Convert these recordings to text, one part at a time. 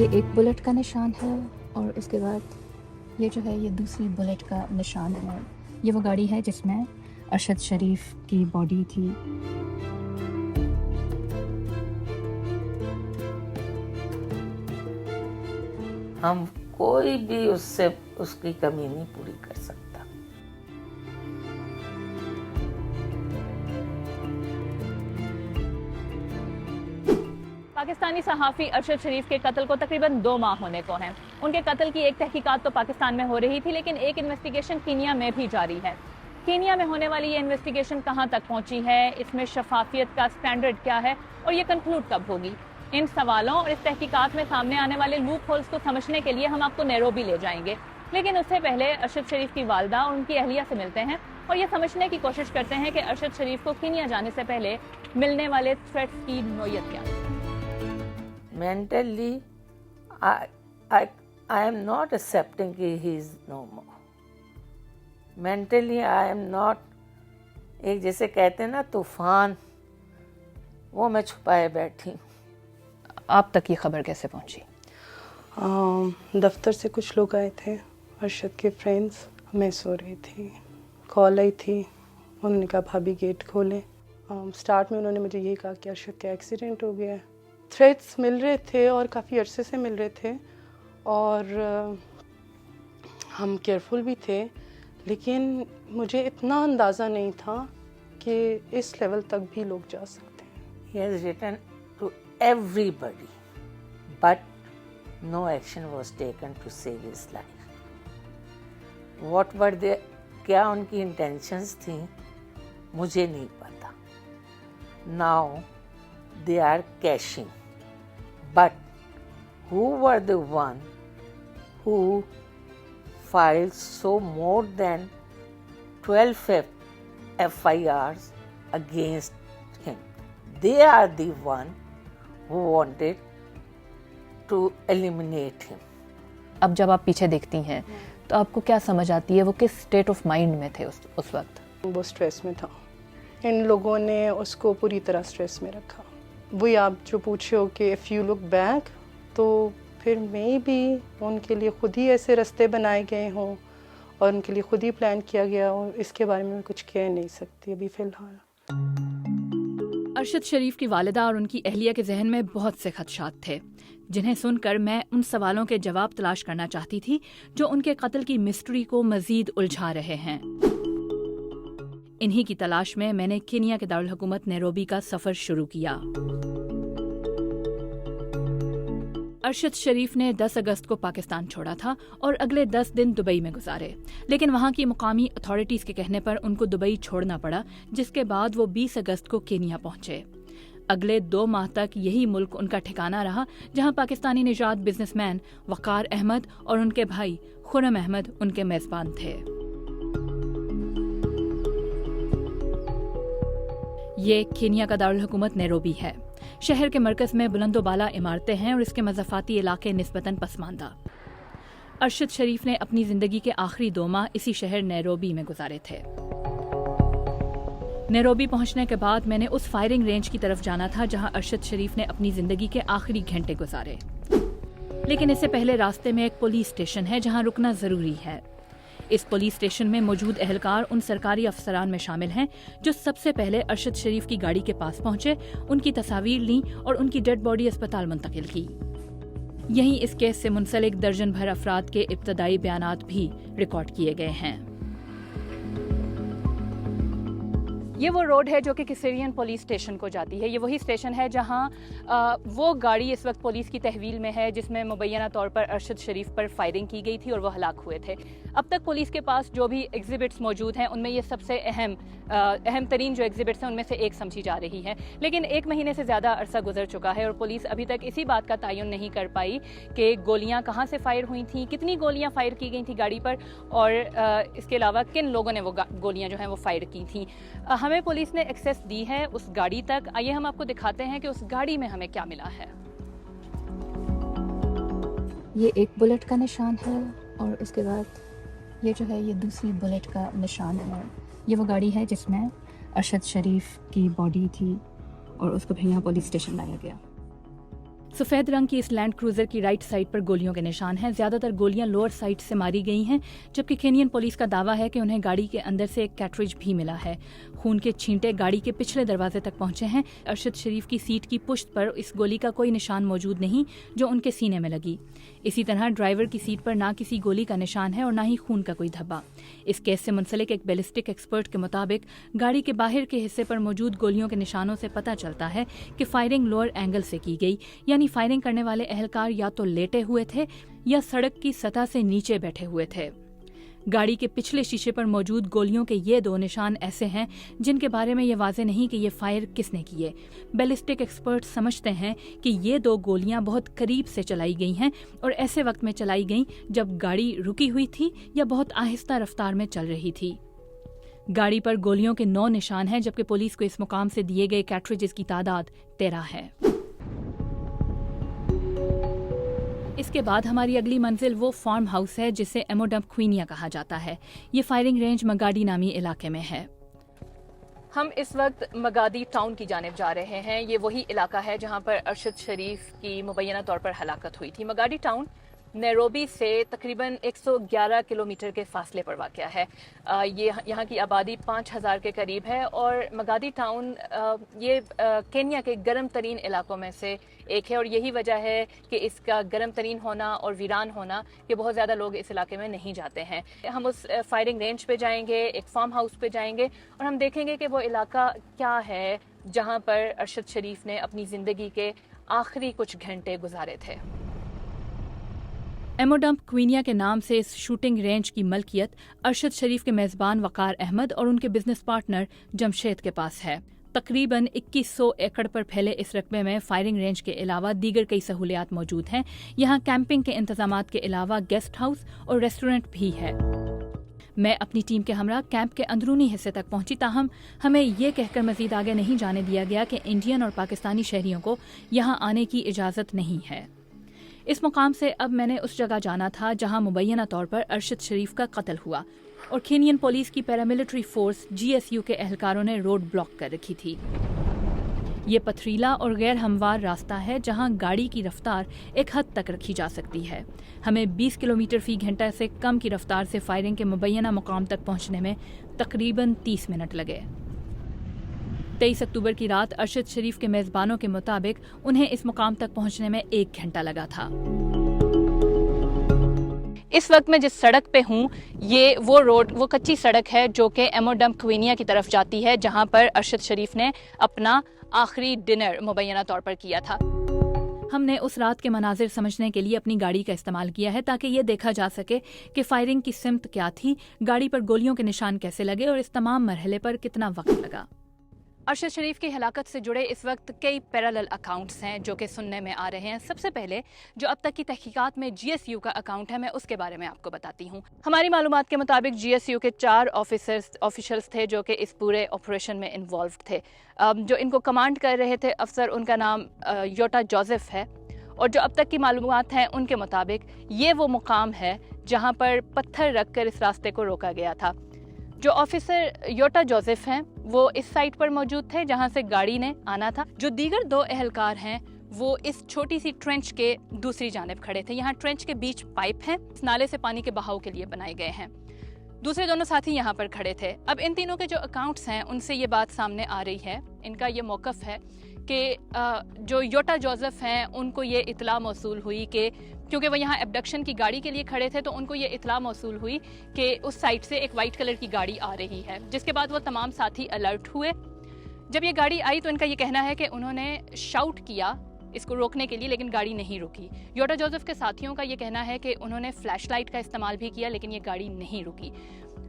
یہ ایک بلٹ کا نشان ہے اور اس کے بعد یہ جو ہے یہ دوسری بلٹ کا نشان ہے. یہ وہ گاڑی ہے جس میں ارشد شریف کی باڈی تھی. ہم کوئی بھی اس سے اس کی کمی نہیں پوری کر سکتا. پاکستانی صحافی ارشد شریف کے قتل کو تقریباً 2 ماہ ہونے کو ہیں. ان کے قتل کی ایک تحقیقات تو پاکستان میں ہو رہی تھی، لیکن ایک انویسٹیگیشن کینیا میں بھی جاری ہے. کینیا میں ہونے والی یہ انویسٹیگیشن کہاں تک پہنچی ہے، اس میں شفافیت کا سٹینڈرڈ کیا ہے اور یہ کنکلوڈ کب ہوگی؟ ان سوالوں اور اس تحقیقات میں سامنے آنے والے لوپ ہولز کو سمجھنے کے لیے ہم آپ کو نیروبی لے جائیں گے. لیکن اس سے پہلے ارشد شریف کی والدہ اور ان کی اہلیہ سے ملتے ہیں اور یہ سمجھنے کی کوشش کرتے ہیں کہ ارشد شریف کو کینیا جانے سے پہلے ملنے والے تھریٹس کی نوعیت کیا ہے. Mentally, I am not accepting that he is no more. Mentally, I am not. ایک جیسے کہتے ہیں نا طوفان، وہ میں چھپائے بیٹھی ہوں. آپ تک یہ خبر کیسے پہنچی؟ دفتر سے کچھ لوگ آئے تھے، ارشد کے فرینڈس. میں سو رہی تھی، کال آئی تھی، انہوں نے کہا بھابی گیٹ کھولیں. سٹارٹ میں انہوں نے مجھے یہی کہا کہ ارشد کا ایکسیڈنٹ ہو گیا ہے. تھریٹس مل رہے تھے اور کافی عرصے سے مل رہے تھے اور ہم کیئرفل بھی تھے، لیکن مجھے اتنا اندازہ نہیں تھا کہ اس لیول تک بھی لوگ جا سکتے ہیں. He has written to everybody, but no action was taken to save his life. What were they? کیا ان کی انٹینشنز تھیں مجھے نہیں پتا. Now they are cashing. But who were the one who filed so more than 12 FIRs against him? They are the one who wanted to eliminate him. اب جب آپ پیچھے دیکھتی ہیں تو آپ کو کیا سمجھ آتی ہے وہ کس اسٹیٹ آف مائنڈ میں تھے اس وقت؟ وہ اسٹریس میں تھا. ان لوگوں نے اس کو پوری طرح اسٹریس میں رکھا. وہی آپ جو پوچھے ہو کہ اف یو لک بیک، تو پھر میں بھی ان کے لیے خود ہی ایسے رستے بنائے گئے ہوں اور ان کے لیے خود ہی پلان کیا گیا ہو. اس کے بارے میں کچھ کہہ نہیں سکتی ابھی فی الحال. ارشد شریف کی والدہ اور ان کی اہلیہ کے ذہن میں بہت سے خدشات تھے، جنہیں سن کر میں ان سوالوں کے جواب تلاش کرنا چاہتی تھی جو ان کے قتل کی مسٹری کو مزید الجھا رہے ہیں. انہی کی تلاش میں نے کینیا کے دارالحکومت نیروبی کا سفر شروع کیا. ارشد شریف نے 10 اگست کو پاکستان چھوڑا تھا اور اگلے 10 دن دبئی میں گزارے، لیکن وہاں کی مقامی اتھارٹیز کے کہنے پر ان کو دبئی چھوڑنا پڑا، جس کے بعد وہ 20 اگست کو کینیا پہنچے. اگلے 2 ماہ تک یہی ملک ان کا ٹھکانہ رہا، جہاں پاکستانی نژاد بزنس مین وقار احمد اور ان کے بھائی خرم احمد ان کے میزبان تھے. یہ کینیا کا دارالحکومت نیروبی ہے. شہر کے مرکز میں بلند و بالا عمارتیں ہیں اور اس کے مضافاتی علاقے نسبتاً پسماندہ. ارشد شریف نے اپنی زندگی کے آخری 2 ماہ اسی شہر نیروبی میں گزارے تھے. نیروبی پہنچنے کے بعد میں نے اس فائرنگ رینج کی طرف جانا تھا جہاں ارشد شریف نے اپنی زندگی کے آخری گھنٹے گزارے. لیکن اس سے پہلے راستے میں ایک پولیس اسٹیشن ہے جہاں رکنا ضروری ہے. اس پولیس اسٹیشن میں موجود اہلکار ان سرکاری افسران میں شامل ہیں جو سب سے پہلے ارشد شریف کی گاڑی کے پاس پہنچے، ان کی تصاویر لیں اور ان کی ڈیڈ باڈی اسپتال منتقل کی. یہیں اس کیس سے منسلک درجن بھر افراد کے ابتدائی بیانات بھی ریکارڈ کیے گئے ہیں. یہ وہ روڈ ہے جو کہ کسیرین پولیس اسٹیشن کو جاتی ہے. یہ وہی اسٹیشن ہے جہاں وہ گاڑی اس وقت پولیس کی تحویل میں ہے جس میں مبینہ طور پر ارشد شریف پر فائرنگ کی گئی تھی اور وہ ہلاک ہوئے تھے. اب تک پولیس کے پاس جو بھی ایگزیبٹس موجود ہیں ان میں یہ سب سے اہم ترین جو ایگزیبٹس ہیں ان میں سے ایک سمجھی جا رہی ہے. لیکن 1 مہینے سے زیادہ عرصہ گزر چکا ہے اور پولیس ابھی تک اسی بات کا تعین نہیں کر پائی کہ گولیاں کہاں سے فائر ہوئی تھیں، کتنی گولیاں فائر کی گئی تھیں گاڑی پر، اور اس کے علاوہ کن لوگوں نے وہ گولیاں جو ہیں وہ فائر کی تھیں. ہمیں پولیس نے ایکسیس دی ہے اس گاڑی تک. آئیے ہم آپ کو دکھاتے ہیں کہ اس گاڑی میں ہمیں کیا ملا ہے. یہ ایک بلٹ کا نشان ہے اور اس کے بعد یہ جو ہے یہ دوسری بلٹ کا نشان ہے. یہ وہ گاڑی ہے جس میں ارشد شریف کی باڈی تھی اور اس کو پھر یہاں پولیس اسٹیشن لایا گیا. सफ़ेद रंग की इस लैंड क्रूजर की राइट साइड पर गोलियों के निशान हैं। ज्यादातर गोलियां लोअर साइड से मारी गई हैं, जबकि केनियन पुलिस का दावा है कि उन्हें गाड़ी के अंदर से एक कैटरिज भी मिला है। खून के छींटे गाड़ी के पिछले दरवाजे तक पहुंचे हैं। अरशद शरीफ की सीट की पुश्त पर इस गोली का कोई निशान मौजूद नहीं जो उनके सीने में लगी। इसी तरह ड्राइवर की सीट पर ना किसी गोली का निशान है और ना ही खून का कोई धब्बा। इस केस से मुंसलिक एक बैलिस्टिक एक्सपर्ट के मुताबिक गाड़ी के बाहर के हिस्से पर मौजूद गोलियों के निशानों से पता चलता है कि फायरिंग लोअर एंगल से की गई, यानी फायरिंग करने वाले एहलकार या तो लेटे हुए थे या सड़क की सतह से नीचे बैठे हुए थे। गाड़ी के पिछले शीशे पर मौजूद गोलियों के ये 2 निशान ऐसे हैं जिनके बारे में ये वाज़ेह नहीं कि ये फायर किसने किए। बैलिस्टिक एक्सपर्ट समझते हैं कि ये 2 गोलियां बहुत करीब से चलाई गई हैं और ऐसे वक्त में चलाई गई जब गाड़ी रुकी हुई थी या बहुत आहिस्ता रफ्तार में चल रही थी। गाड़ी पर गोलियों के 9 निशान हैं, जबकि पुलिस को इस मुकाम से दिए गए कैट्रिजेस की तादाद 13 है। इसके बाद हमारी अगली मंजिल वो फार्म हाउस है जिसे एमोडम्प क्वीनिया कहा जाता है। ये फायरिंग रेंज मगाडी नामी इलाके में है। हम इस वक्त मगादी टाउन की जानिब जा रहे हैं। ये वही इलाका है जहां पर अरशद शरीफ की मुबैना तौर पर हलाकत हुई थी। मगाडी टाउन नैरोबी से तकरीबन 111 किलोमीटर के फासले पर वाक़या है। ये यहाँ की आबादी 5000 के करीब है और मगादी टाउन ये केन्या के गर्म तरीन इलाकों में से एक है और यही वजह है कि इसका गर्म तरीन होना और वीरान होना कि बहुत ज़्यादा लोग इस इलाके में नहीं जाते हैं। हम उस फायरिंग रेंज पे जाएंगे, एक फार्म हाउस पे जाएंगे और हम देखेंगे कि वो इलाका क्या है जहाँ पर अरशद शरीफ ने अपनी ज़िंदगी के आखिरी कुछ घंटे गुजारे थे। एमोडम्प क्वीनिया के नाम से इस शूटिंग रेंज की मलकियत अरशद शरीफ के मेज़बान वकार अहमद और उनके बिजनेस पार्टनर जमशेद के पास है। तकरीबन 2100 एकड़ पर फैले इस रकबे में फायरिंग रेंज के अलावा दीगर कई सहूलियात मौजूद हैं। यहाँ कैंपिंग के इंतजामात के अलावा गेस्ट हाउस और रेस्टोरेंट भी है। मैं अपनी टीम के हमरा कैंप के अंदरूनी हिस्से तक पहुंची, ताहम हमें ये कहकर मजीद आगे नहीं जाने दिया गया कि इंडियन और पाकिस्तानी शहरियों को यहाँ आने की इजाज़त नहीं है। इस मुकाम से अब मैंने उस जगह जाना था जहां मुबैना तौर पर अरशद शरीफ का कत्ल हुआ और केनियन पुलिस की पैरामिलिट्री फोर्स GSU के एहलकारों ने रोड ब्लॉक कर रखी थी। ये पथरीला और गैर हमवार रास्ता है जहां गाड़ी की रफ्तार एक हद तक रखी जा सकती है। हमें 20 किलोमीटर फी घंटा से कम की रफ्तार से फायरिंग के मुबैना मुकाम तक पहुंचने में तकरीबन 30 मिनट लगे। 23 अक्टूबर की रात अरशद शरीफ के मेज़बानों के मुताबिक उन्हें इस मुकाम तक पहुंचने में 1 घंटा लगा था। इस वक्त मैं जिस सड़क पे हूँ ये वो कच्ची सड़क है जो कि एमोडम्प क्वीनिया की तरफ जाती है, जहाँ पर अरशद शरीफ ने अपना आखिरी डिनर मुबैना तौर पर किया था। हमने उस रात के मनाजिर समझने के लिए अपनी गाड़ी का इस्तेमाल किया है ताकि ये देखा जा सके कि फायरिंग की सिमत क्या थी, गाड़ी पर गोलियों के निशान कैसे लगे और इस तमाम मरहले पर कितना वक्त लगा। अरशद शरीफ की हलाकत से जुड़े इस वक्त कई पैरेलल अकाउंट्स हैं जो कि सुनने में आ रहे हैं। सबसे पहले जो अब तक की तहकीकात में GSU का अकाउंट है, मैं उसके बारे में आपको बताती हूँ। हमारी मालूमात के मुताबिक GSU के 4 ऑफिशल्स थे जो कि इस पूरे ऑपरेशन में इन्वॉल्व थे। जो इनको कमांड कर रहे थे अफसर, उनका नाम योटा जोसेफ है और जो अब तक की मालूमात हैं उनके मुताबिक ये वो मुकाम है जहाँ पर पत्थर रख कर इस रास्ते को रोका गया था। जो ऑफिसर योटा जोसेफ हैं वो इस साइट पर मौजूद थे जहां से गाड़ी ने आना था। जो दीगर 2 एहलकार हैं वो इस छोटी सी ट्रेंच के दूसरी जानिब खड़े थे। यहाँ ट्रेंच के बीच पाइप हैं, इस नाले से पानी के बहाव के लिए बनाए गए हैं। दूसरे दोनों साथी यहाँ पर खड़े थे। अब इन तीनों के जो अकाउंट्स हैं उनसे ये बात सामने आ रही है, इनका ये मौक़िफ़ है कि जो योटा जोसेफ हैं उनको ये इत्तला मौसूल हुई कि क्योंकि वो यहाँ एब्डक्शन की गाड़ी के लिए खड़े थे, तो उनको ये इत्तला मौसूल हुई कि उस साइड से एक वाइट कलर की गाड़ी आ रही है, जिसके बाद वो तमाम साथी अलर्ट हुए। जब ये गाड़ी आई तो इनका ये कहना है कि उन्होंने शाउट किया इसको रोकने के लिए, लेकिन गाड़ी नहीं रुकी। योटा जोसेफ के साथियों का ये कहना है कि उन्होंने फ्लैश लाइट का इस्तेमाल भी किया लेकिन ये गाड़ी नहीं रुकी।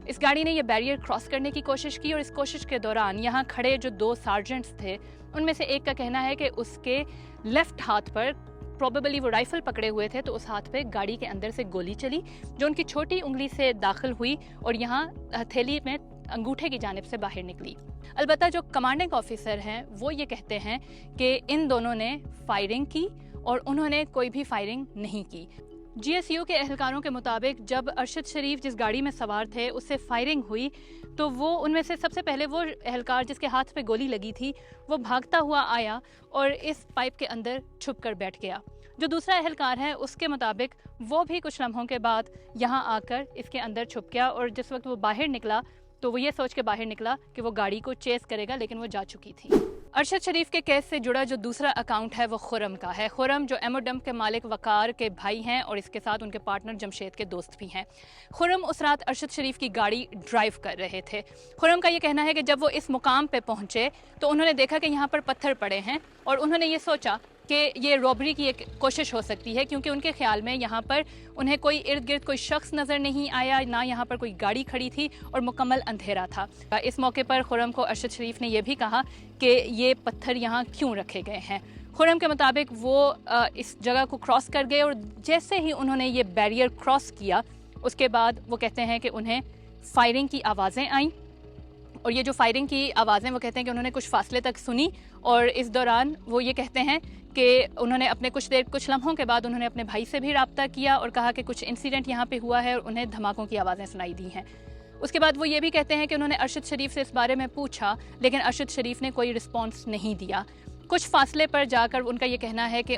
इस गाड़ी ने ये बैरियर क्रॉस करने की कोशिश की और इस कोशिश के दौरान यहाँ खड़े जो 2 सार्जेंट्स थे उनमें से एक का कहना है कि उसके लेफ्ट हाथ पर प्रोबेबली वो राइफल पकड़े हुए थे, तो उस हाथ पे गाड़ी के अंदर से गोली चली जो उनकी छोटी उंगली से दाखिल हुई और यहाँ हथेली में अंगूठे की जानिब से बाहर निकली। अलबत्ता जो कमांडिंग ऑफिसर हैं वो ये कहते हैं कि इन दोनों ने फायरिंग की और उन्होंने कोई भी फायरिंग नहीं की। GSU के एहलकारों के मुताबिक जब अरशद शरीफ जिस गाड़ी में सवार थे उससे फायरिंग हुई तो वो उनमें से सबसे पहले वो एहलकार जिसके हाथ पे गोली लगी थी वो भागता हुआ आया और इस पाइप के अंदर छुप कर बैठ गया। जो दूसरा एहलकार है उसके मुताबिक वो भी कुछ लम्हों के बाद यहाँ आकर इसके अंदर छुप गया और जिस वक्त वो बाहर निकला तो वो ये सोच के बाहर निकला कि वो गाड़ी को चेस करेगा, लेकिन वो जा चुकी थी। अरशद शरीफ के केस से जुड़ा जो दूसरा अकाउंट है वो खुरम का है। खुरम जो एमोडम के मालिक वकार के भाई हैं और इसके साथ उनके पार्टनर जमशेद के दोस्त भी हैं। खुरम उस रात अरशद शरीफ की गाड़ी ड्राइव कर रहे थे। खुरम का ये कहना है कि जब वो इस मुकाम पे पहुंचे तो उन्होंने देखा कि यहाँ पर पत्थर पड़े हैं और उन्होंने ये सोचा कि ये रॉबरी की एक कोशिश हो सकती है, क्योंकि उनके ख्याल में यहाँ पर उन्हें कोई इर्द गिर्द कोई शख्स नज़र नहीं आया, ना यहाँ पर कोई गाड़ी खड़ी थी और मुकम्मल अंधेरा था। इस मौके पर खुरम को अरशद शरीफ ने यह भी कहा कि ये पत्थर यहाँ क्यों रखे गए हैं। खुरम के मुताबिक वो इस जगह को क्रॉस कर गए और जैसे ही उन्होंने ये बैरियर क्रॉस किया उसके बाद वो कहते हैं कि उन्हें फायरिंग की आवाज़ें आईं और ये जो फायरिंग की आवाज़ें वो कहते हैं कि उन्होंने कुछ फासले तक सुनी और इस दौरान वो ये कहते हैं कि उन्होंने अपने कुछ लम्हों के बाद उन्होंने अपने भाई से भी रब्ता किया और कहा कि कुछ इंसिडेंट यहाँ पे हुआ है और उन्हें धमाकों की आवाज़ें सुनाई दी हैं। उसके बाद वो ये भी कहते हैं कि उन्होंने अरशद शरीफ से इस बारे में पूछा, लेकिन अरशद शरीफ ने कोई रिस्पॉन्स नहीं दिया। कुछ फासले पर जाकर उनका ये कहना है कि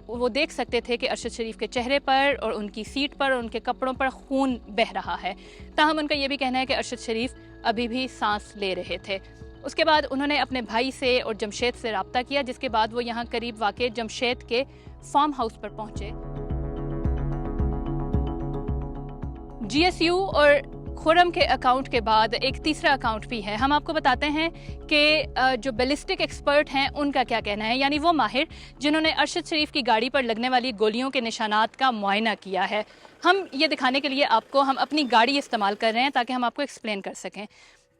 वो देख सकते थे कि अरशद शरीफ के चेहरे पर और उनकी सीट पर और उनके कपड़ों पर खून बह रहा है। ताहम उनका ये भी कहना है कि अरशद शरीफ अभी भी सांस ले रहे थे। उसके बाद उन्होंने अपने भाई से और जमशेद से रब्ता किया, जिसके बाद वो यहाँ करीब वाक़े जमशेद के फार्म हाउस पर पहुँचे। GSU और खुरम के अकाउंट के बाद एक तीसरा अकाउंट भी है। हम आपको बताते हैं कि जो बैलिस्टिक एक्सपर्ट हैं उनका क्या कहना है, यानी वो माहिर जिन्होंने अरशद शरीफ की गाड़ी पर लगने वाली गोलियों के निशानात का मुआयना किया है। हम ये दिखाने के लिए आपको हम अपनी गाड़ी इस्तेमाल कर रहे हैं ताकि हम आपको एक्सप्लेन कर सकें।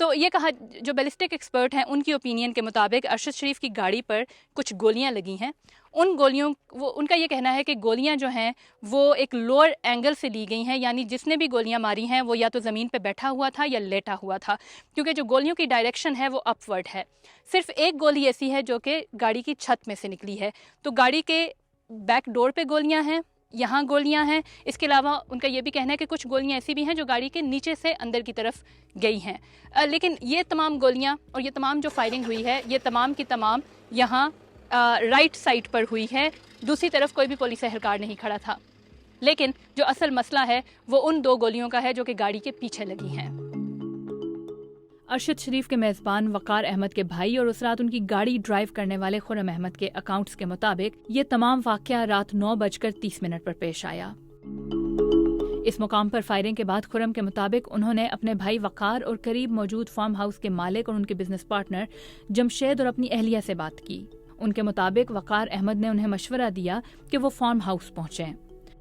तो ये कहा, जो बैलिस्टिक एक्सपर्ट हैं उनकी ओपिनियन के मुताबिक अरशद शरीफ की गाड़ी पर कुछ गोलियां लगी हैं। उन गोलियों उनका ये कहना है कि गोलियां जो हैं वो एक लोअर एंगल से ली गई हैं, यानी जिसने भी गोलियां मारी हैं वो या तो ज़मीन पे बैठा हुआ था या लेटा हुआ था, क्योंकि जो गोलियों की डायरेक्शन है वो अपवर्ड है। सिर्फ एक गोली ऐसी है जो कि गाड़ी की छत में से निकली है। तो गाड़ी के बैक डोर पे गोलियां हैं, यहाँ गोलियां हैं। इसके अलावा उनका ये भी कहना है कि कुछ गोलियां ऐसी भी हैं जो गाड़ी के नीचे से अंदर की तरफ गई हैं। लेकिन ये तमाम गोलियां और ये तमाम जो फायरिंग हुई है ये तमाम की तमाम यहाँ राइट साइड पर हुई है। दूसरी तरफ कोई भी पुलिस एहलकार नहीं खड़ा था। लेकिन जो असल मसला है वो उन दो गोलियों का है जो कि गाड़ी के पीछे लगी हैं। अरशद शरीफ के मेज़बान वकार अहमद के भाई और उस रात उनकी गाड़ी ड्राइव करने वाले खुरम अहमद के अकाउंट्स के मुताबिक ये तमाम वाक़या रात 9:30 पर पेश आया। इस मुकाम पर फायरिंग के बाद खुरम के मुताबिक उन्होंने अपने भाई वकार और करीब मौजूद फार्म हाउस के मालिक और उनके बिजनेस पार्टनर जमशेद और अपनी अहलिया से बात की। उनके मुताबिक वकार अहमद ने उन्हें मशवरा दिया कि वो फार्म हाउस पहुंचें।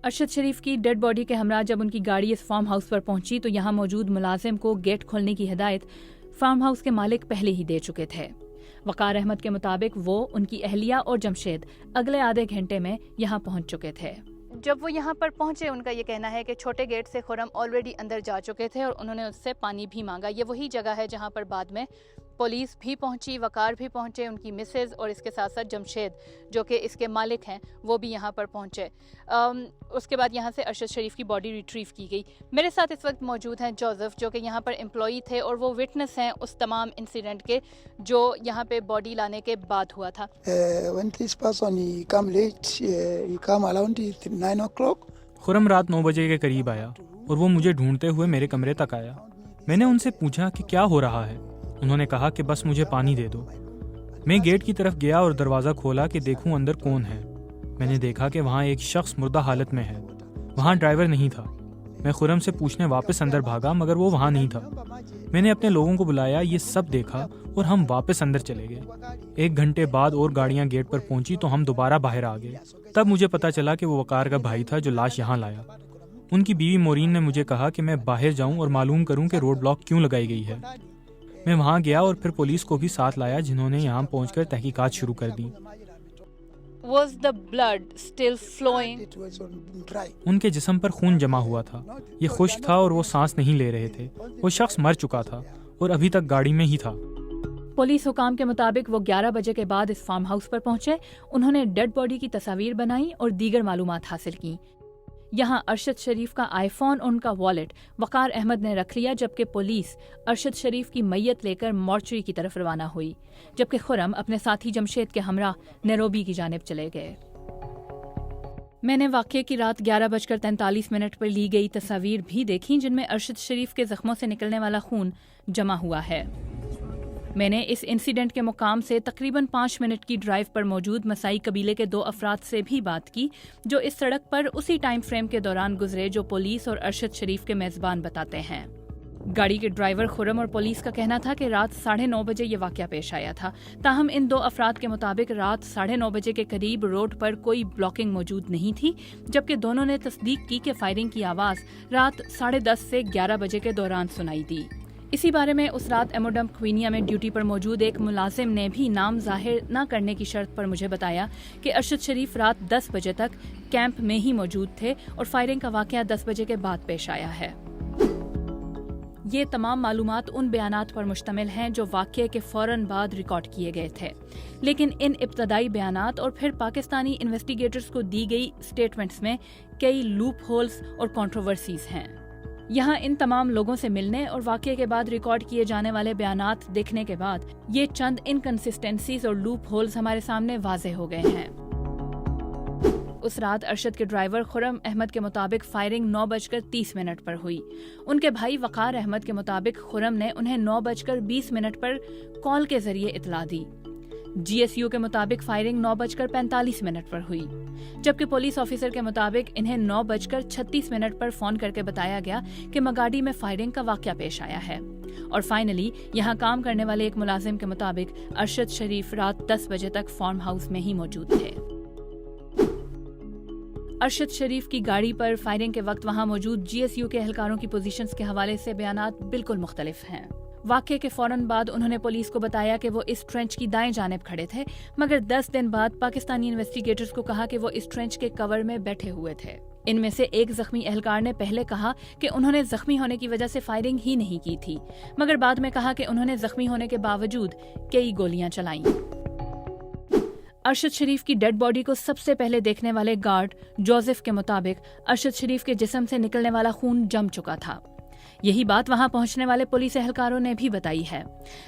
अरशद शरीफ की डेड बॉडी के हमरा जब उनकी गाड़ी इस फार्म हाउस पर पहुंची तो यहाँ मौजूद मुलाजिम को गेट खोलने की हिदायत फार्म हाउस के मालिक पहले ही दे चुके थे। वकार अहमद के मुताबिक वो, उनकी अहलिया और जमशेद अगले आधे घंटे में यहाँ पहुंच चुके थे। जब वो यहाँ पर पहुंचे उनका ये कहना है कि छोटे गेट से खुरम ऑलरेडी अंदर जा चुके थे और उन्होंने उससे पानी भी मांगा। ये वही जगह है जहाँ पर बाद में पुलिस भी पहुंची, वकार भी पहुंचे, उनकी मिसेज और इसके साथ साथ जमशेद जो कि इसके मालिक हैं वो भी यहाँ पर पहुंचे। उसके बाद यहाँ से अरशद शरीफ की बॉडी रिट्रीव की गई। मेरे साथ इस वक्त मौजूद हैं जोसेफ जो कि यहाँ पर एम्प्लॉई थे और वो विटनेस हैं उस तमाम इंसिडेंट के जो यहाँ पे बॉडी लाने के बाद हुआ था। खुरम रात 9 बजे के करीब आया और वो मुझे ढूंढते हुए मेरे कमरे तक आया। मैंने उनसे पूछा कि क्या हो रहा है। उन्होंने कहा कि बस मुझे पानी दे दो। मैं गेट की तरफ गया और दरवाज़ा खोला कि देखूं अंदर कौन है। मैंने देखा कि वहाँ एक शख्स मुर्दा हालत में है। वहाँ ड्राइवर नहीं था। मैं खुरम से पूछने वापस अंदर भागा मगर वो वहाँ नहीं था। मैंने अपने लोगों को बुलाया, ये सब देखा और हम वापस अंदर चले गए। 1 घंटे बाद और गाड़ियाँ गेट पर पहुंची तो हम दोबारा बाहर आ गए। तब मुझे पता चला कि वो वकार का भाई था जो लाश यहाँ लाया। उनकी बीवी मोरीन ने मुझे कहा कि मैं बाहर जाऊं और मालूम करूं कि रोड ब्लॉक क्यों लगाई गई है। मैं वहां गया और फिर पुलिस को भी साथ लाया जिन्होंने यहाँ पहुंचकर तहकीकात शुरू कर दी। Was the blood still flowing? उनके जिस्म पर खून जमा हुआ था। ये खुश्क था और वो सांस नहीं ले रहे थे। वो शख्स मर चुका था और अभी तक गाड़ी में ही था। पुलिस हुकाम के मुताबिक वो 11 बजे के बाद इस फार्म हाउस पर पहुंचे। उन्होंने डेड बॉडी की तस्वीर बनाई और दीगर मालूमात हासिल की। यहाँ अरशद शरीफ का आईफोन और उनका वॉलेट वकार अहमद ने रख लिया, जबकि पुलिस अरशद शरीफ की मैयत लेकर मॉर्चरी की तरफ रवाना हुई, जबकि खुरम अपने साथी जमशेद के हमरा नैरोबी की जानिब चले गए। मैंने वाक़ये की रात 11:43 पर ली गई तस्वीर भी देखी, जिनमें अरशद शरीफ के जख्मों से निकलने वाला खून जमा हुआ है। मैंने इस इंसिडेंट के मुकाम से तकरीबन 5 मिनट की ड्राइव पर मौजूद मसाई कबीले के 2 अफराद से भी बात की, जो इस सड़क पर उसी टाइम फ्रेम के दौरान गुजरे जो पुलिस और अरशद शरीफ के मेज़बान बताते हैं। गाड़ी के ड्राइवर खुरम और पुलिस का कहना था कि रात 9:30 बजे ये वाक़या पेश आया था। ताहम इन 2 अफराद के मुताबिक रात 9:30 बजे के करीब रोड पर कोई ब्लॉकिंग मौजूद नहीं थी, जबकि दोनों ने तस्दीक की कि फायरिंग की आवाज़ रात 10:30 से 11 बजे के दौरान सुनाई दी। इसी बारे में उस रात एमोडम क्वीनिया में ड्यूटी पर मौजूद एक मुलाजिम ने भी नाम जाहिर न करने की शर्त पर मुझे बताया कि अरशद शरीफ रात 10 बजे तक कैंप में ही मौजूद थे और फायरिंग का वाक़या 10 बजे के बाद पेश आया है। ये तमाम मालूमात उन बयानात पर मुश्तमिल हैं जो वाक़ये के फ़ौरन बाद रिकॉर्ड किए गए थे, लेकिन इन इब्तदाई बयानात और फिर पाकिस्तानी इन्वेस्टिगेटर्स को दी गई स्टेटमेंट्स में कई लूप होल्स और कंट्रोवर्सीज हैं। यहाँ इन तमाम लोगों से मिलने और वाक़ये के बाद रिकॉर्ड किए जाने वाले बयानात देखने के बाद ये चंद इनकंसिस्टेंसीज और लूप होल्स हमारे सामने वाज़ेह हो गए हैं। उस रात अरशद के ड्राइवर खुरम अहमद के मुताबिक फायरिंग 9:30 पर हुई। उनके भाई वकार अहमद के मुताबिक खुरम ने उन्हें 9:20 पर कॉल के जरिए इतला दी। GSU के मुताबिक फायरिंग 9:45 पर हुई, जबकि पुलिस ऑफिसर के मुताबिक इन्हें 9:36 पर फोन करके बताया गया कि मगाडी में फायरिंग का वाक़या पेश आया है। और फाइनली यहाँ काम करने वाले एक मुलाजिम के मुताबिक अरशद शरीफ रात 10 बजे तक फार्म हाउस में ही मौजूद थे। अरशद शरीफ की गाड़ी पर फायरिंग के वक्त वहाँ मौजूद GSU के एहलकारों की पोजीशंस के हवाले से बयानात बिल्कुल मुख्तलिफ हैं। वाक़ये के फौरन बाद उन्होंने पुलिस को बताया कि वो इस ट्रेंच की दाएं जानिब खड़े थे, मगर 10 दिन बाद पाकिस्तानी इन्वेस्टिगेटर्स को कहा कि वो इस ट्रेंच के कवर में बैठे हुए थे। इनमें से एक जख्मी एहलकार ने पहले कहा कि उन्होंने जख्मी होने की वजह से फायरिंग ही नहीं की थी, मगर बाद में कहा कि उन्होंने जख्मी होने के बावजूद कई गोलियां चलाईं। अरशद शरीफ की डेड बॉडी को सबसे पहले देखने वाले गार्ड जोसेफ के मुताबिक अरशद शरीफ के जिस्म से निकलने वाला खून जम चुका था। यही बात वहां पहुंचने वाले पुलिस एहलकारों ने भी बताई है,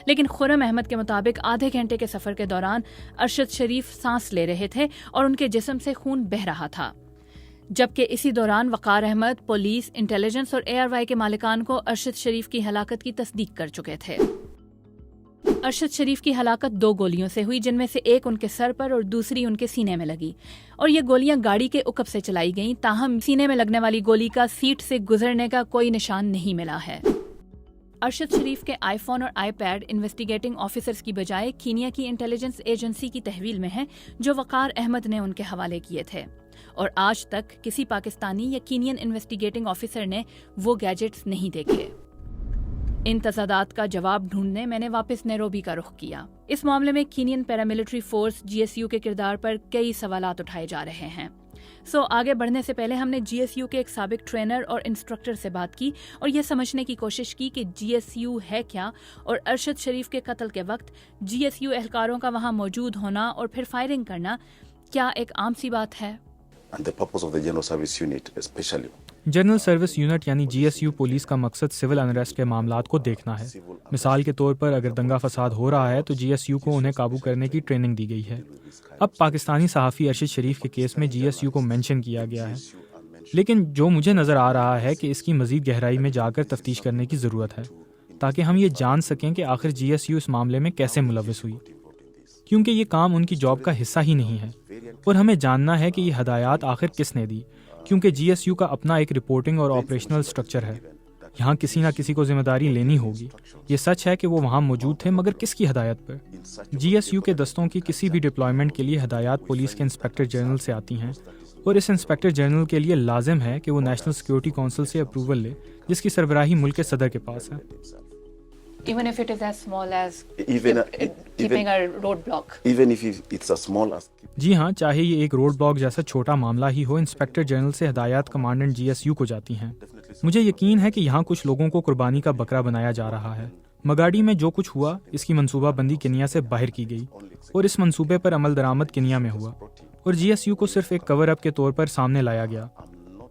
लेकिन खुरम अहमद के मुताबिक आधे घंटे के सफर के दौरान अरशद शरीफ सांस ले रहे थे और उनके जिस्म से खून बह रहा था, जबकि इसी दौरान वकार अहमद, पुलिस, इंटेलिजेंस और ARY के मालिकान को अरशद शरीफ की हलाकत की तस्दीक कर चुके थे। अरशद शरीफ की हलाकत 2 गोलियों से हुई, जिनमें से एक उनके सर पर और दूसरी उनके सीने में लगी, और ये गोलियां गाड़ी के उकब से चलाई गईं। ताहम सीने में लगने वाली गोली का सीट से गुजरने का कोई निशान नहीं मिला है। अरशद शरीफ के आईफोन और iPad इन्वेस्टिगेटिंग ऑफिसर्स की बजाय कीनिया की इंटेलिजेंस एजेंसी की तहवील में है, जो वकार अहमद ने उनके हवाले किए थे, और आज तक किसी पाकिस्तानी या कीनियन इन्वेस्टिगेटिंग ऑफिसर ने वो गैजेट्स नहीं देखे। इन तजादात का जवाब ढूंढने मैंने वापस नैरोबी का रुख किया। इस मामले में कीनियन पैरामिलिट्री फोर्स GSU के किरदार पर कई सवालात उठाए जा रहे हैं। आगे बढ़ने से पहले हमने GSU के एक साबिक ट्रेनर और इंस्ट्रक्टर से बात की और यह समझने की कोशिश की कि GSU है क्या, और अरशद शरीफ के कत्ल के वक्त GSU एहलकारों का वहां मौजूद होना और फिर फायरिंग करना क्या एक आम सी बात है। जनरल सर्विस यूनिट यानी GSU पुलिस का मकसद सिविल अनरेस्ट के मामलात को देखना है। मिसाल के तौर पर अगर दंगा फसाद हो रहा है तो GSU को उन्हें काबू करने की ट्रेनिंग दी गई है। अब पाकिस्तानी सहाफ़ी अरशद शरीफ के केस में GSU को मेंशन किया गया है, लेकिन जो मुझे नज़र आ रहा है कि इसकी मज़ीद गहराई में जाकर तफ्तीश करने की ज़रूरत है, ताकि हम ये जान सकें कि आखिर GSU इस मामले में कैसे मुलव्वस हुई, क्योंकि ये काम उनकी जॉब का हिस्सा ही नहीं है। और हमें जानना है कि ये हदायत आखिर किसने दी, क्योंकि GSU का अपना एक रिपोर्टिंग और ऑपरेशनल स्ट्रक्चर है। यहाँ किसी ना किसी को जिम्मेदारी लेनी होगी। ये सच है कि वो वहाँ मौजूद थे, मगर किसकी हदायत पर? GSU के दस्तों की किसी भी डिप्लॉयमेंट के लिए हदायत पुलिस के इंस्पेक्टर जनरल से आती हैं, और इस इंस्पेक्टर जनरल के लिए लाजिम है कि वो नेशनल सिक्योरिटी काउंसिल से अप्रूवल ले, जिसकी सरबराही मुल्क के सदर के पास है। Even if it is as small as keeping a roadblock. Even if it's as small as. जी हाँ, चाहे ये एक रोड ब्लॉक जैसा छोटा मामला ही हो, इंस्पेक्टर जनरल से हदायत कमांडेंट GSU को जाती हैं। मुझे यकीन है कि यहाँ कुछ लोगों को कुर्बानी का बकरा बनाया जा रहा है, مگاڈی میں جو کچھ ہوا اس کی منصوبہ بندی کنیا سے باہر کی گئی اور اس منصوبے پر عمل درآمد کنیا میں ہوا اور جی ایس یو کو صرف ایک کور اپ کے طور پر سامنے لایا گیا.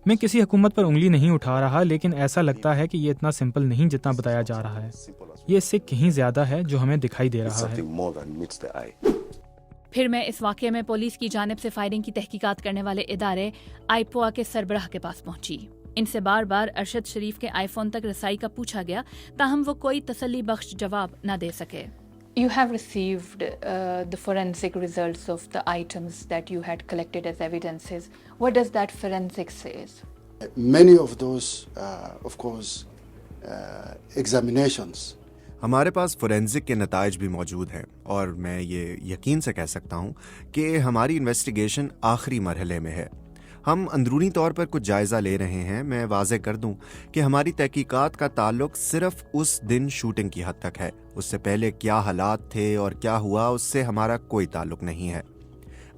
میں کسی حکومت پر انگلی نہیں اٹھا رہا، لیکن ایسا لگتا ہے کہ یہ اتنا سمپل نہیں جتنا بتایا جا رہا ہے. یہ اس سے کہیں زیادہ ہے جو ہمیں دکھائی دے رہا ہے. پھر میں اس واقعے میں پولیس کی جانب سے فائرنگ کی تحقیقات کرنے والے ادارے آئیپوا کے سربراہ کے پاس پہنچی. ان سے بار بار ارشد شریف کے آئی فون تک رسائی کا پوچھا گیا، تاہم وہ کوئی تسلی بخش جواب نہ دے سکے. You have received the forensic results of the items that you had collected as evidences. What does that forensic says? Many of those, of course, examinations. ہمارے پاس فورینزک کے نتائج بھی موجود ہیں اور میں یہ یقین سے کہہ سکتا ہوں کہ ہماری انویسٹیگیشن آخری مرحلے میں ہے. ہم اندرونی طور پر کچھ جائزہ لے رہے ہیں. میں واضح کر دوں کہ ہماری تحقیقات کا تعلق صرف اس دن شوٹنگ کی حد تک ہے. اس سے پہلے کیا حالات تھے اور کیا ہوا اس سے ہمارا کوئی تعلق نہیں ہے.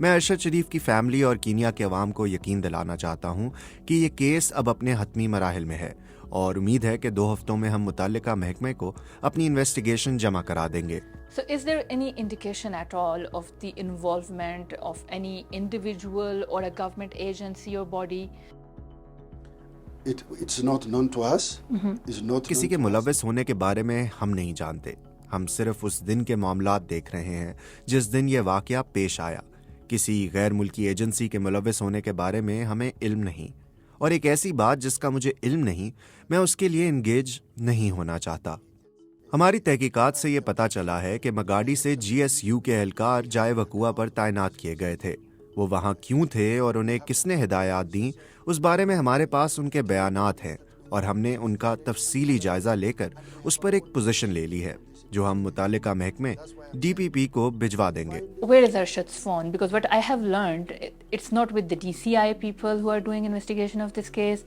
میں ارشد شریف کی فیملی اور کینیا کے عوام کو یقین دلانا چاہتا ہوں کہ یہ کیس اب اپنے حتمی مراحل میں ہے اور امید ہے کہ 2 ہفتوں میں ہم متعلقہ محکمے کو اپنی انویسٹیگیشن جمع کرا دیں گے. So is there any indication at all of the involvement of any individual or a government agency or body? It's not known to us. It's not کسی کے ملوث ہونے کے بارے میں ہم نہیں جانتے. ہم صرف اس دن کے معاملات دیکھ رہے ہیں جس دن یہ واقعہ پیش آیا. کسی غیر ملکی ایجنسی کے ملوث ہونے کے بارے میں ہمیں علم نہیں، اور ایک ایسی بات جس کا مجھے علم نہیں، میں اس کے لیے انگیج نہیں ہونا چاہتا. ہماری تحقیقات سے یہ پتہ چلا ہے کہ مگاڈی سے جی ایس یو کے اہلکار جائے وقوع پر تعینات کیے گئے تھے. وہ وہاں کیوں تھے اور انہیں کس نے ہدایات دیں، اس بارے میں ہمارے پاس ان کے بیانات ہیں اور ہم نے ان کا تفصیلی جائزہ لے کر اس پر ایک پوزیشن لے لی ہے جو ہم متعلقہ محکمے ڈی پی پی کو بھجوا دیں گے. Where is Arshad's phone? Because what I have learned, it's not with the DCI people who are doing investigation of this case.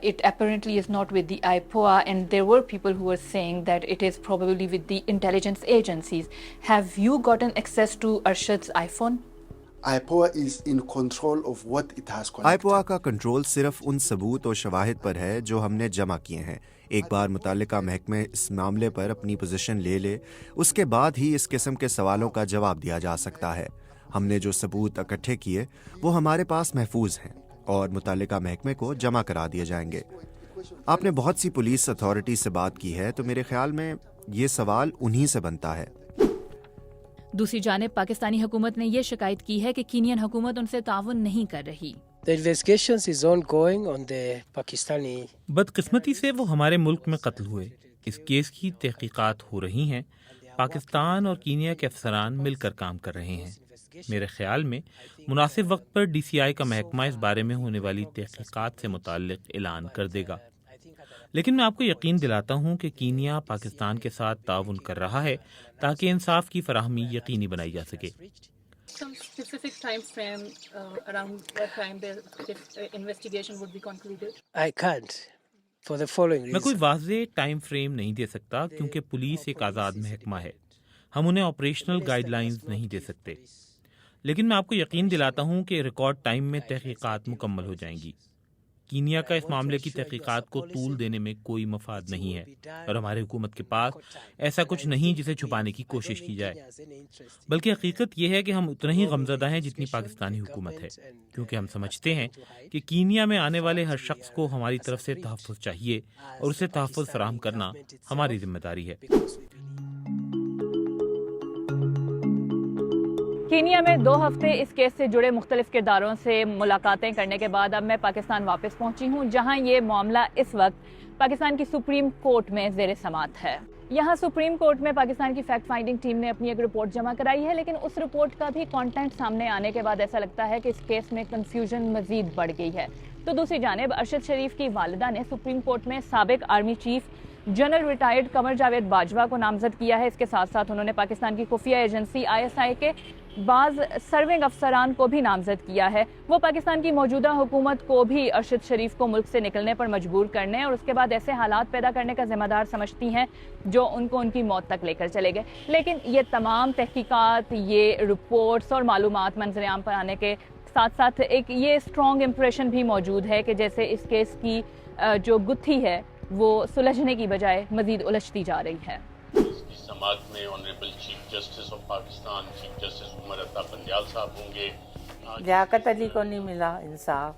It apparently is not with the IPOA, and there were people who were saying that it is probably with the intelligence agencies. Have you gotten access to Arshad's iPhone? IPOA is in control of what it has collected. آئیپوا کا control صرف ان ثبوت و شواہد پر ہے جو ہم نے جمع کیے ہیں. ایک بار متعلقہ محکمے اس معاملے پر اپنی پوزیشن لے لے، اس کے بعد ہی اس قسم کے سوالوں کا جواب دیا جا سکتا ہے. ہم نے جو ثبوت اکٹھے کیے وہ ہمارے پاس محفوظ ہیں اور متعلقہ محکمے کو جمع کرا دیے جائیں گے. آپ نے بہت سی پولیس اتھارٹی سے بات کی ہے تو میرے خیال میں یہ سوال انہی سے بنتا ہے. دوسری جانب پاکستانی حکومت نے یہ شکایت کی ہے کہ کینین حکومت ان سے تعاون نہیں کر رہی. The investigations is ongoing on the Pakistani. بدقسمتی سے وہ ہمارے ملک میں قتل ہوئے. اس کیس کی تحقیقات ہو رہی ہیں. پاکستان اور کینیا کے افسران مل کر کام کر رہے ہیں. میرے خیال میں مناسب وقت پر ڈی سی آئی کا محکمہ اس بارے میں ہونے والی تحقیقات سے متعلق اعلان کر دے گا. لیکن میں آپ کو یقین دلاتا ہوں کہ کینیا پاکستان کے ساتھ تعاون کر رہا ہے تاکہ انصاف کی فراہمی یقینی بنائی جا سکے. Some specific time frame around what time the investigation would be concluded? I can't for the following reason. میں کوئی واضح ٹائم فریم نہیں دے سکتا کیونکہ پولیس ایک آزاد محکمہ ہے. ہم انہیں آپریشنل گائیڈ لائنز نہیں دے سکتے. لیکن میں آپ کو یقین دلاتا ہوں کہ ریکارڈ ٹائم میں تحقیقات مکمل ہو جائیں گی. کینیا کا اس معاملے کی تحقیقات کو طول دینے میں کوئی مفاد نہیں ہے اور ہماری حکومت کے پاس ایسا کچھ نہیں جسے چھپانے کی کوشش کی جائے. بلکہ حقیقت یہ ہے کہ ہم اتنے ہی غمزدہ ہیں جتنی پاکستانی حکومت ہے، کیونکہ ہم سمجھتے ہیں کہ کینیا میں آنے والے ہر شخص کو ہماری طرف سے تحفظ چاہیے اور اسے تحفظ فراہم کرنا ہماری ذمہ داری ہے. کینیا میں 2 ہفتے اس کیس سے جڑے مختلف کرداروں سے ملاقاتیں کرنے کے بعد اب میں پاکستان واپس پہنچی ہوں، جہاں یہ معاملہ اس وقت پاکستان کی سپریم کورٹ میں زیر سماعت ہے. یہاں سپریم کورٹ میں پاکستان کی فیکٹ فائنڈنگ ٹیم نے اپنی ایک رپورٹ جمع کرائی ہے، لیکن اس رپورٹ کا بھی کانٹینٹ سامنے آنے کے بعد ایسا لگتا ہے کہ اس کیس میں کنفیوژن مزید بڑھ گئی ہے. تو دوسری جانب ارشد شریف کی والدہ نے سپریم کورٹ میں سابق army chief general retired Qamar Javed Bajwa کو نامزد کیا ہے. اس کے ساتھ ساتھ انہوں نے پاکستان کی خفیہ ایجنسی ISI کے بعض سرونگ افسران کو بھی نامزد کیا ہے. وہ پاکستان کی موجودہ حکومت کو بھی ارشد شریف کو ملک سے نکلنے پر مجبور کرنے اور اس کے بعد ایسے حالات پیدا کرنے کا ذمہ دار سمجھتی ہیں جو ان کو ان کی موت تک لے کر چلے گئے. لیکن یہ تمام تحقیقات، یہ رپورٹس اور معلومات منظر عام پر آنے کے ساتھ ساتھ ایک یہ اسٹرانگ امپریشن بھی موجود ہے کہ جیسے اس کیس کی جو گتھی ہے وہ سلجھنے کی بجائے مزید الجھتی جا رہی ہے. اس کی سماعت میں honourable chief justice of Pakistan chief justice Umar Ata Bandial صاحب ہوں گے. لیاقت علی کو نہیں ملا انصاف,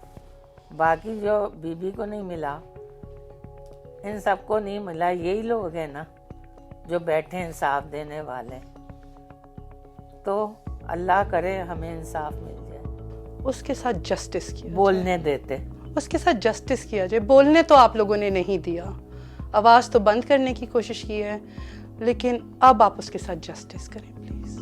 باقی جو بی بی کو نہیں ملا, ان سب کو نہیں ملا. یہی لوگ ہیں نا جو بیٹھے انصاف دینے والے. تو اللہ کرے ہمیں انصاف مل جائے. اس کے ساتھ جسٹس کیا بولنے دیتے, اس کے ساتھ جسٹس کیا جائے. بولنے تو آپ لوگوں نے نہیں دیا, آواز تو بند کرنے کی کوشش کی ہے, لیکن اب آپ اس کے ساتھ جسٹس کریں پلیز.